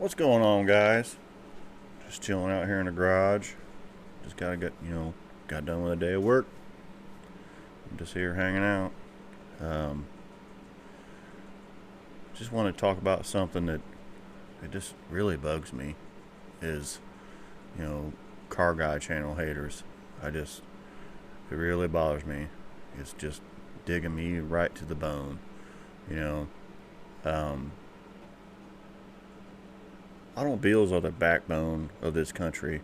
What's going on, guys? Just chilling out here in the garage. Just got done with a day of work. I'm just here hanging out. Um, just want to talk about something that it just really bugs me is, you know, car guy channel haters. It really bothers me. It's just digging me right to the bone. You know, um, automobiles are the backbone of this country.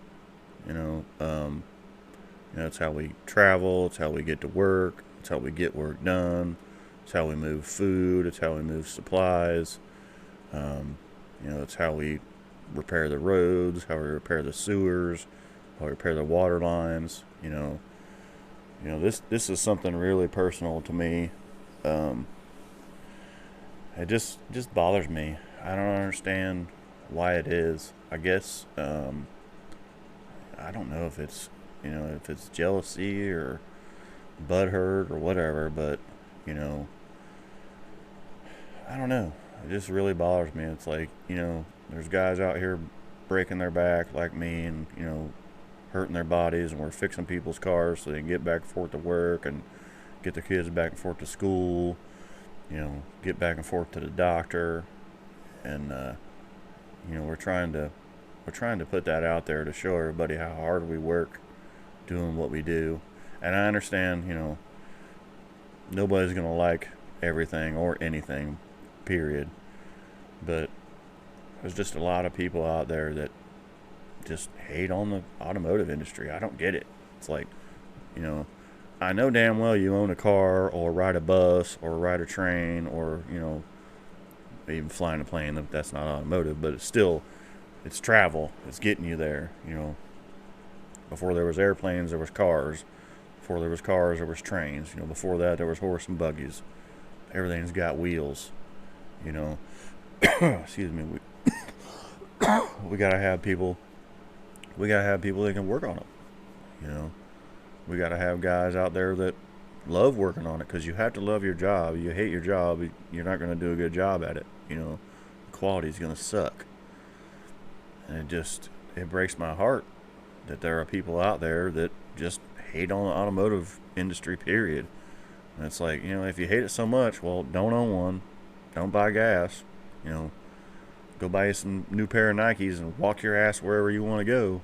You know, um, it's how we travel. It's how we get to work. It's how we get work done. It's how we move food. It's how we move supplies. Um, it's how we repair the roads. How we repair the sewers. How we repair the water lines. This is something really personal to me. Um, it just bothers me. I don't understand why it is. I guess I don't know if it's jealousy or butthurt or whatever, but you know, I don't know. It just really bothers me. It's like, there's guys out here breaking their back like me and, hurting their bodies, and we're fixing people's cars so they can get back and forth to work and get their kids back and forth to school, get back and forth to the doctor. And, we're trying to put that out there to show everybody how hard we work doing what we do. And I understand, nobody's going to like everything or anything, period. But there's just a lot of people out there that just hate on the automotive industry. I don't get it. It's like, you know, I know damn well you own a car or ride a bus or ride a train or, even flying a plane. That's not automotive, but it's travel. It's getting you there. Before there was airplanes, there was cars. Before there was cars, there was trains. Before that, there was horse and buggies. Everything's got wheels. You know, excuse me. We gotta have people. We gotta have people that can work on them. You know, we gotta have guys out there that love working on it, because you have to love your job. You hate your job, you're not gonna do a good job at it. The quality's gonna suck, and it breaks my heart that there are people out there that just hate on the automotive industry, period. And it's like, if you hate it so much, well, don't own one. Don't buy gas. You know, go buy you some new pair of Nikes and walk your ass wherever you want to go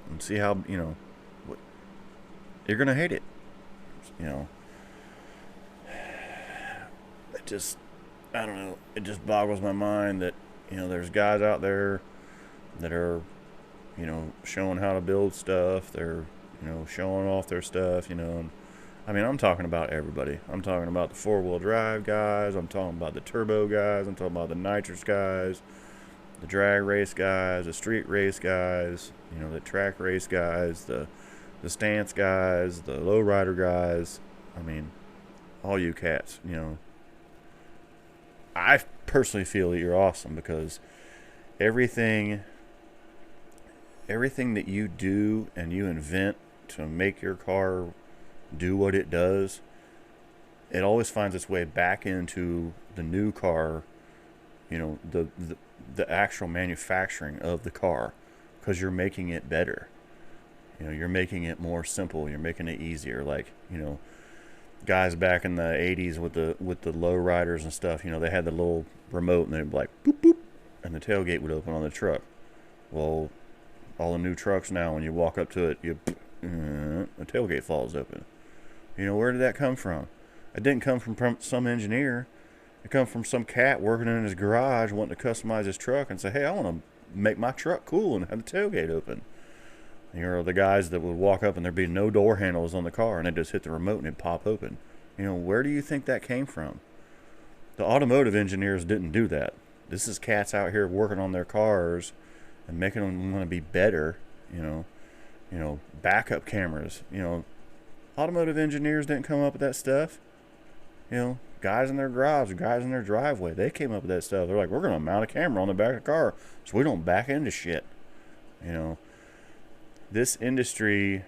and see how, you're going to hate it. You know, it just, I don't know. It just boggles my mind that, there's guys out there that are, showing how to build stuff. They're, showing off their stuff, and I mean, I'm talking about everybody. I'm talking about the four-wheel drive guys. I'm talking about the turbo guys. I'm talking about the nitrous guys, the drag race guys, the street race guys, the track race guys, the stance guys, the lowrider guys. I mean, all you cats, I personally feel that you're awesome, because everything everything that you do and you invent to make your car do what it does, it always finds its way back into the new car, the actual manufacturing of the car, because you're making it better. You're making it more simple. You're making it easier. Like, guys back in the 80s with the low riders and stuff, they had the little remote and they'd be like, boop, boop, and the tailgate would open on the truck. Well, all the new trucks now, when you walk up to it, the tailgate falls open. Where did that come from? It didn't come from some engineer. It come from some cat working in his garage wanting to customize his truck and say, hey, I want to make my truck cool and have the tailgate open. The guys that would walk up and there'd be no door handles on the car and they'd just hit the remote and it'd pop open. Where do you think that came from? The automotive engineers didn't do that. This is cats out here working on their cars and making them want to be better. Backup cameras. Automotive engineers didn't come up with that stuff. Guys in their garage, guys in their driveway, they came up with that stuff. They're like, we're going to mount a camera on the back of the car so we don't back into shit. This industry,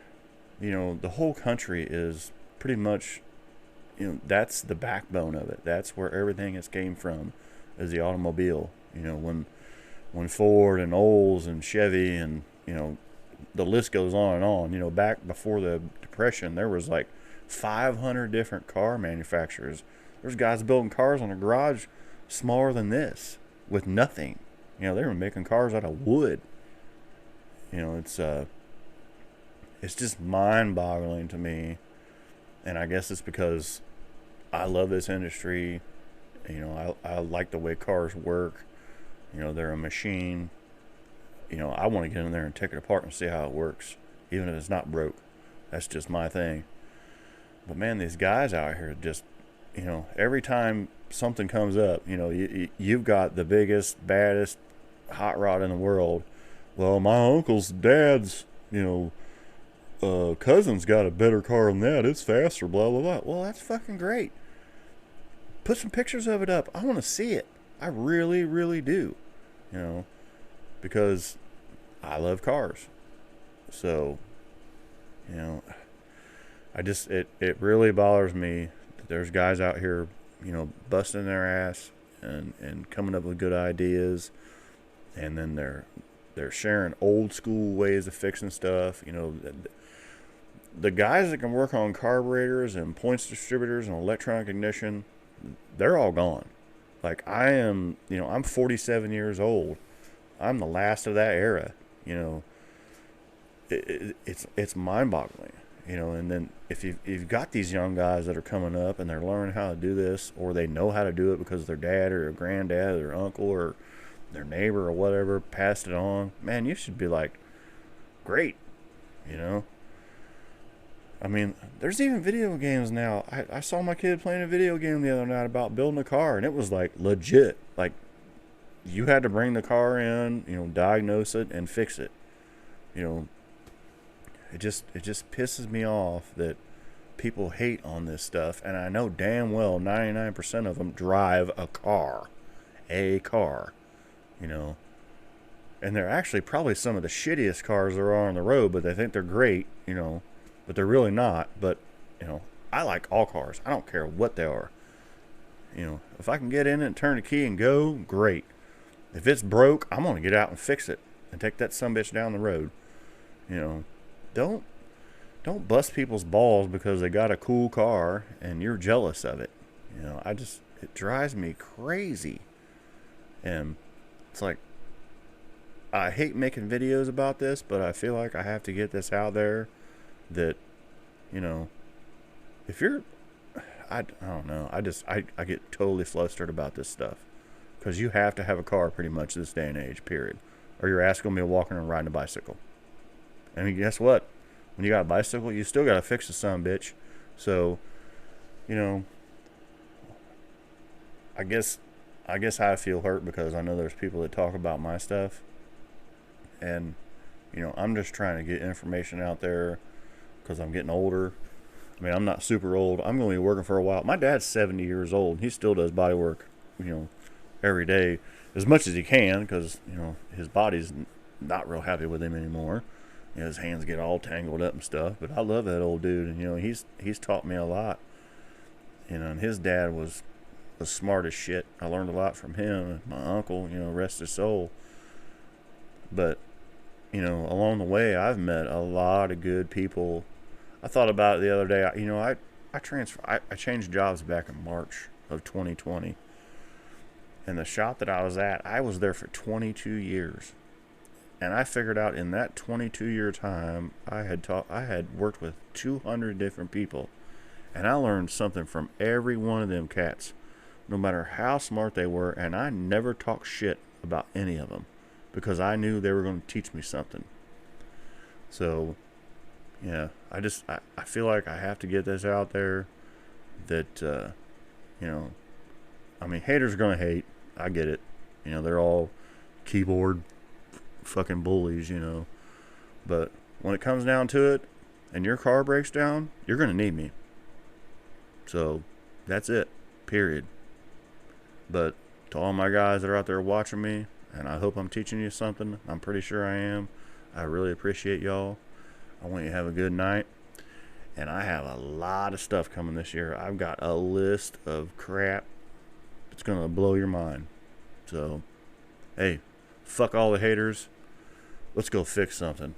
the whole country is pretty much, that's the backbone of it. That's where everything has came from, is the automobile. when Ford and Olds and Chevy and, the list goes on and on. Back before the Depression, there was like 500 different car manufacturers. There's guys building cars on a garage smaller than this with nothing. They were making cars out of wood. It's just mind-boggling to me, and I guess it's because I love this industry. I like the way cars work. They're a machine. I want to get in there and take it apart and see how it works, even if it's not broke. That's just my thing. But man, these guys out here just, every time something comes up, you've got the biggest, baddest hot rod in the world. Well, my uncle's dad's, cousin's got a better car than that. It's faster, blah, blah, blah. Well, that's fucking great. Put some pictures of it up. I want to see it. I really, really do. Because I love cars. So, it really bothers me that there's guys out here, busting their ass and coming up with good ideas, and then they're sharing old school ways of fixing stuff. The guys that can work on carburetors and points distributors and electronic ignition, they're all gone. Like I am, I'm 47 years old. I'm the last of that era. It's mind-boggling. And then if you've got these young guys that are coming up and they're learning how to do this, or they know how to do it because their dad or their granddad or their uncle or their neighbor or whatever passed it on, man, you should be like, great. I mean, there's even video games now. I saw my kid playing a video game the other night about building a car, and it was like legit. Like, you had to bring the car in, diagnose it and fix it. It just pisses me off that people hate on this stuff, and I know damn well 99% of them drive a car, and they're actually probably some of the shittiest cars there are on the road, but they think they're great, but they're really not. But I like all cars. I don't care what they are. If I can get in it and turn the key and go, great. If it's broke, I'm gonna get out and fix it and take that sumbitch down the road. Don't bust people's balls because they got a cool car and you're jealous of it. It drives me crazy. And it's like, I hate making videos about this, but I feel like I have to get this out there that, if you're, I don't know, I get totally flustered about this stuff, because you have to have a car pretty much this day and age, period, or your ass gonna be walking and riding a bicycle. I mean, guess what? When you got a bicycle, you still gotta fix the sumbitch. So, I guess I feel hurt because I know there's people that talk about my stuff, and I'm just trying to get information out there because I'm getting older. I mean, I'm not super old. I'm going to be working for a while. My dad's 70 years old, and he still does body work, every day as much as he can, because his body's not real happy with him anymore. His hands get all tangled up and stuff. But I love that old dude, and he's taught me a lot. And his dad was smart as shit. I learned a lot from him. My uncle, rest his soul. But along the way, I've met a lot of good people. I thought about it the other day. I changed jobs back in March of 2020. And the shop that I was at, I was there for 22 years. And I figured out in that 22-year time, I had worked with 200 different people. And I learned something from every one of them cats, no matter how smart they were. And I never talked shit about any of them, because I knew they were going to teach me something. So, yeah, I feel like I have to get this out there that, I mean, haters are going to hate. I get it. They're all keyboard fucking bullies, But when it comes down to it and your car breaks down, you're going to need me. So, that's it. Period. But to all my guys that are out there watching me, and I hope I'm teaching you something. I'm pretty sure I am. I really appreciate y'all. I want you to have a good night. And I have a lot of stuff coming this year. I've got a list of crap. It's going to blow your mind. So, hey, Fuck all the haters. Let's go fix something.